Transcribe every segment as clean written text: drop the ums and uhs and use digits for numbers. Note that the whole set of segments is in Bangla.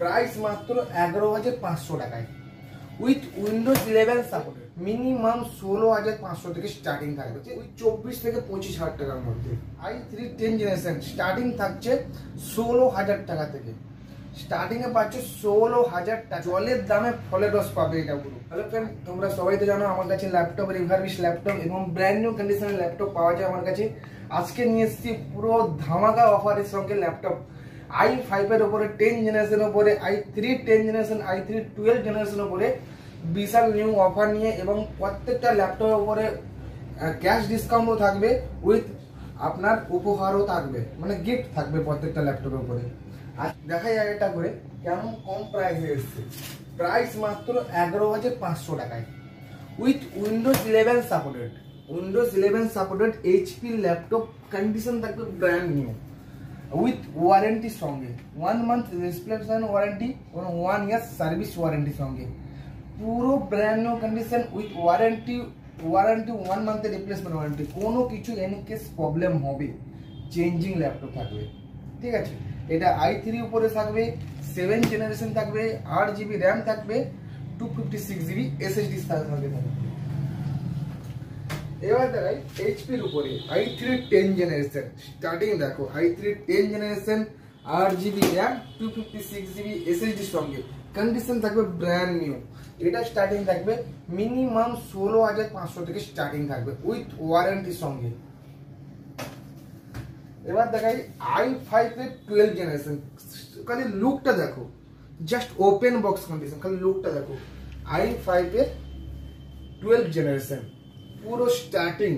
প্রাইস মাত্র 11,500 টাকায় উইথ উইন্ডোজ 11 সাপোর্ট। মিনিমাম 16,500 থেকে স্টার্টিং থাকবে, ওই 24 থেকে 25,000 টাকার মধ্যে। i3 10 জেনারেশন স্টার্টিং থাকছে 16,000 টাকা থেকে। স্টার্টিং এ পাচ্ছ 16,000 টাকা। জলের দামে ফলের রস পাবে এটা পুরো। হ্যালো ফ্রেন্ড, তোমরা সবাই তো জানো আমার কাছে ল্যাপটপ, রিভারবিশ ল্যাপটপ এবং ব্র্যান্ড নিউ কন্ডিশনের ল্যাপটপ পাওয়া যায় আমার কাছে। আজকে নিয়ে এসেছি পুরো ধামাকা অফারের সঙ্গে ল্যাপটপ i5 এর উপরে 10 জেনারেশনের উপরে, i3 10 জেনারেশন, i3 12 জেনারেশনের উপরে বিশাল নিউ অফার নিয়ে, এবং প্রত্যেকটা ল্যাপটপের উপরে ক্যাশ ডিসকাউন্টও থাকবে, উইথ আপনার উপহারও থাকবে, মানে গিফট থাকবে প্রত্যেকটা ল্যাপটপের উপরে। আর দেখা যায় এটা করে কেমন কম প্রাইসে এসছে। প্রাইস মাত্র 11,500 টাকায় with Windows 11 supported. Windows 11 supported HP laptop, condition থাকবে ব্র্যান্ড নিউ উইথ ওয়ারেন্টির সঙ্গে, 1 মান্থ রিপ্লেসমেন্ট ওয়ারেন্টি এবং 1 ইয়ার সার্ভিস ওয়ারেন্টির সঙ্গে। পুরো brand new condition with warranty 1 মান্থের রিপ্লেসমেন্ট ওয়ারেন্টি। কোনো কিছু এনি কেস প্রবলেম হবে, চেঞ্জিং ল্যাপটপ থাকবে, ঠিক আছে। এটা i3 উপরে থাকবে, 7 জেনারেশন থাকবে, 8 জিবি র্যাম থাকবে, 256 জিবি এসএসডি থাকবে। এবার দেখাই এইচপির উপরে i3 10 জেনারেশন স্টার্টিং। দেখো i3 10 generation, 8 GB RAM, 256 GB SSD সঙ্গে, কন্ডিশন থাকবে ব্র্যান্ড নিউ। এটা স্টার্টিং থাকবে মিনিমাম 16,500 থেকে স্টার্টিং থাকবে উইথ ওয়ারেন্টির সঙ্গে। এবার দেখাই i5 এর 12 জেনারেশন। খালি লুকটা দেখো, জাস্ট ওপেন বক্স কন্ডিশন, খালি লুকটা দেখো। i5 এর 12 জেনারেশন পুরো স্টার্টিং।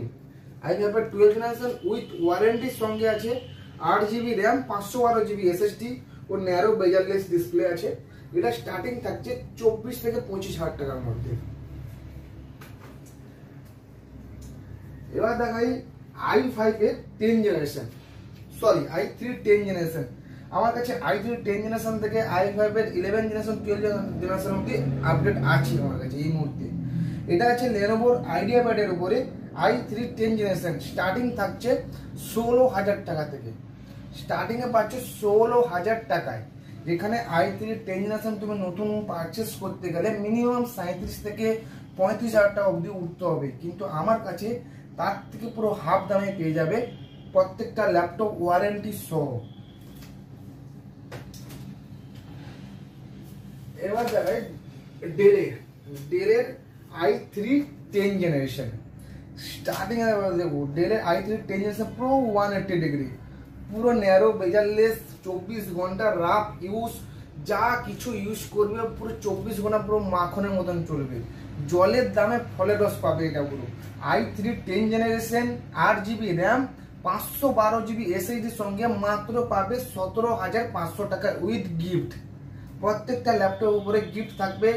i5 এর 12 জেনারেশন উইথ ওয়ারেন্টির সঙ্গে আছে, 8 জিবি র্যাম, 512 জিবি এসএসডি ও ন্যারো বেজারলেস ডিসপ্লে আছে। এটা স্টার্টিং থাকছে 24 থেকে 25,000 টাকার মধ্যে। এবার দেখাই i5 এর 10 জেনারেশন, সরি i3 10 জেনারেশন। আমার কাছে i3 10 জেনারেশন থেকে i5 এর 11 জেনারেশন, 12 জেনারেশন অব্দি আপডেট আছে আমার কাছে এই মুহূর্তে। এটা আছে Lenovo IdeaPad এর উপরে i3 10 জেনারেশন স্টার্টিং থাকছে 16,000 টাকা থেকে। স্টার্টিং এ পাচ্ছ 16,000 টাকায়। যেখানে i3 10 জেনারেশন তুমি নতুন পারচেস করতে গেলে মিনিমাম 37 থেকে 35,000 টাকা অবধি উঠতে হবে, কিন্তু আমার কাছে তার থেকে পুরো হাফ দামে পেয়ে যাবে প্রত্যেকটা ল্যাপটপ ওয়ারেন্টি সহ। এবার দেখাই ডেলের i3 10 জেনারেশন স্টার্টিং এ দেখো। ডেলের i3 10 জেনারেশন প্রো 180 ডিগ্রি, পুরো ন্যারো বেজারলেস, 24 ঘন্টা রাফ ইউজ, যা কিছু ইউজ করবে পুরো 24 ঘন্টা পুরো মাখনের মতন চলবে। জলের দামে ফলের রস পাবে এটা পুরো। i3 10 generation, 8 GB RAM, 512 GB এসএসডির সঙ্গে মাত্র পাবে 17,500 টাকা উইথ গিফট। প্রত্যেকটা ল্যাপটপ উপরে গিফট থাকবে,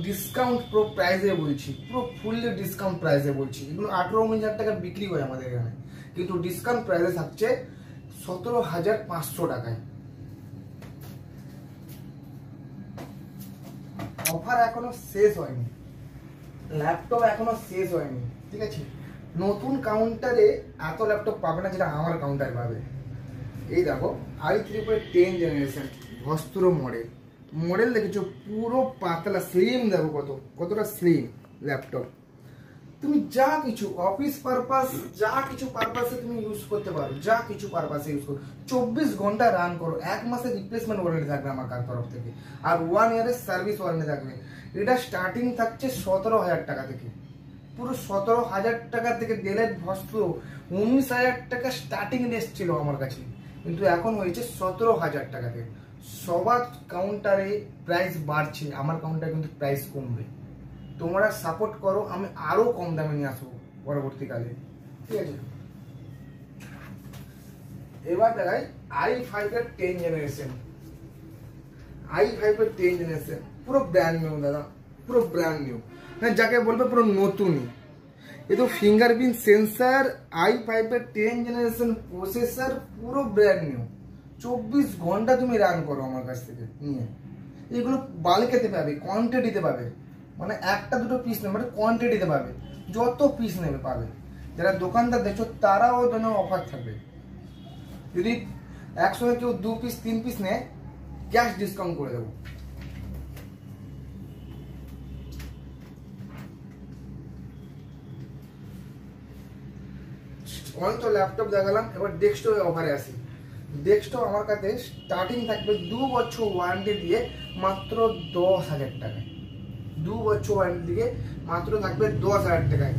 ডিসকাউন্ট প্রো প্রাইসে বলছি, পুরো ফুললি ডিসকাউন্ট প্রাইসে বলছি। এগুলো 18,000 টাকা বিক্রি হয় আমাদের এখানে, কিন্তু ডিসকাউন্ট প্রাইসে থাকছে 17,500 টাকায়। অফার এখনো শেষ হয়নি, ল্যাপটপ এখনো শেষ হয়নি, ঠিক আছে। নতুন কাউন্টারে এত ল্যাপটপ পাবে না যেটা আমার কাউন্টার পাবে। এই দেখো i3 10 জেনারেশন ভস্ত্র মডেল দেখেছো, পুরো পাতলা স্লিম। দেখো কতটা স্লিম ল্যাপটপ। তুমি যা কিছু অফিস পারপাস, যা কিছু পারপাসে তুমি ইউজ করতে পারো, যা কিছু পারপাসে ইউজ করো। 24 ঘন্টা রান করো, 1 মাসের রিপ্লেসমেন্ট ওয়ারেন্টি থাকবে আমার তরফ থেকে, আর 1 ইয়ারের সার্ভিস ওয়ারেন্টি থাকবে। এটা স্টার্টিং থাকছে 17,000 টাকা থেকে, পুরো 17,000 টাকা থেকে। ডেলের ভস্ত্র 19,000 টাকা স্টার্টিং রেট ছিল আমার কাছে, কিন্তু এখন হয়েছে 17,000 টাকা থেকে। সবার কাউন্টারে প্রাইস বাড়ছে, আমার কাউন্টারে কিন্তু প্রাইস কমবে। তোমরা সাপোর্ট করো, আমি আরো কম দামে নিয়ে আসবো পরবর্তীকালে, ঠিক আছে। এবার দেখাই i5 এর 10 জেনারেশন। i5 এর 10 জেনারেশন পুরো ব্র্যান্ড নিউ দাদা, পুরো ব্র্যান্ড নিউ, হ্যাঁ যাকে বলবে পুরো নতুনই। এ তো ফিঙ্গারপ্রিন্ট সেন্সার, i5 এর 10 জেনারেশন প্রসেসর, পুরো ব্র্যান্ড নিউ। 24 ঘন্টা তুমি রান করো আমার কাছ থেকে নিয়ে। এগুলো বাল্কেতে পাবে, কোয়ান্টিটিতে পাবে, মানে একটা দুটো পিস নেবে, মানে কোয়ান্টিটিতে পাবে, যত পিস নেবে পাবে। যারা দোকানদার দেখছো তারাও জন্য অফার থাকবে। যদি একসঙ্গে কেউ 2 পিস 3 পিস নেয় ক্যাশ ডিসকাউন্ট করে দেবো। অনেক তো ল্যাপটপ দেখালাম, এবার ডেস্কটপে অফারে আসি। ডেস্কটপ আমার কাছে স্টার্টিং থাকবে 2 বছর ওয়ারেন্টি দিয়ে মাত্র 10,000 টাকায়। 2 বছর ওয়ারেন্টি দিয়ে মাত্র থাকবে 10,000 টাকায়।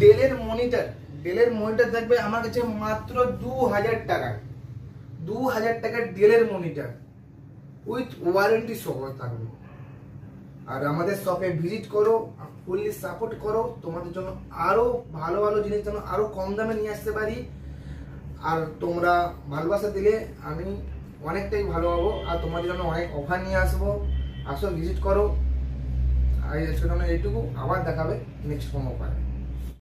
ডেলের মনিটর থাকবে আমার কাছে মাত্র 2,000 টাকায়। 2,000 টাকার ডেলের মনিটর উইথ ওয়ারেন্টি সহ থাকবে। আর আমাদের শপে ভিজিট করো, ফুললি সাপোর্ট করো, তোমাদের জন্য আরো ভালো ভালো জিনিস যেন আরো কম দামে নিয়ে আসতে পারি। আর তোমরা ভালোবাসা দিলে আমি অনেকটাই ভালো হবো, আর তোমাদের জন্য অনেক অফার নিয়ে আসবো। আসো ভিজিট করো। আর আজকের জন্য এইটুকু, আবার দেখাবে নেক্সট কোনো অফারে।